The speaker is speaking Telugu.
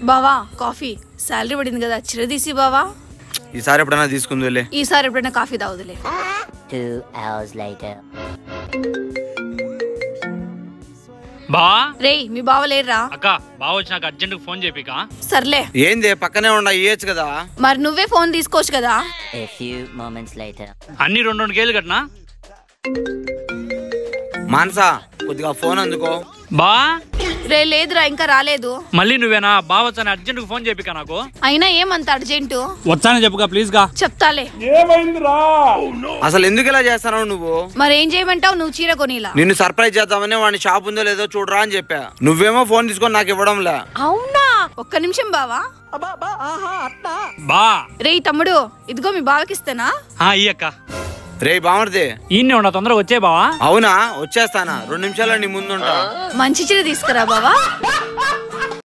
బావా కాఫీ శాలరీ పడింది కదా చిరదీసి బావా. ఈసారి ఎప్పుడైనా తీసుకుందులే. ఈసారి ఎప్పుడైనా కాఫీ తాగుదులే. 2 hours later. బా రేయ్ మీ బావ లేరురా? అక్క బావ వచ్చినాక అర్జెంట్ ఫోన్ చేపిక. సర్లే. ఏంది పక్కనే ఉండ ఇయ్యచ్చు కదా. మరి నువ్వే ఫోన్ తీసుకోవచ్చు కదా. A few moments later. అన్ని 2 కేలు కట్నా. మాన్సా కొద్దిగా ఫోన్ అందుకో. బా రే లేదురా ఇంకా రాలేదు. మళ్ళీ నువ్వేనా? బావ వచ్చాను అర్జెంట్ ఫోన్ చేపిక నాకు. అయినా ఏమంత అర్జెంటు? వచ్చానని చెప్పుగా ప్లీజ్ గా. చెప్తాలే. అసలు ఎందుకు ఇలా చేస్తావు నువ్వు? మరేం చేయమంటావు? నువ్వు చీర కొనిలా. నిన్ను సర్ప్రైజ్ చేద్దామని వాడిని షాప్ ఉందో లేదో చూడరా అని చెప్పా. నువ్వేమో ఫోన్ తీసుకొని నాకు ఇవ్వడంలే. అవునా? ఒక్క నిమిషం బావా. బా రే తమ్ముడు ఇదిగో మీ బావకిస్తానా? ఈ అక్క. రే బామర్ది ఈయన్నే ఉన్నా తొందరగా వచ్చే బావా. అవునా వచ్చేస్తానా 2 నిమిషాల్లో నీ ముందుంటా. మంచి చీర తీసుకురా బావా.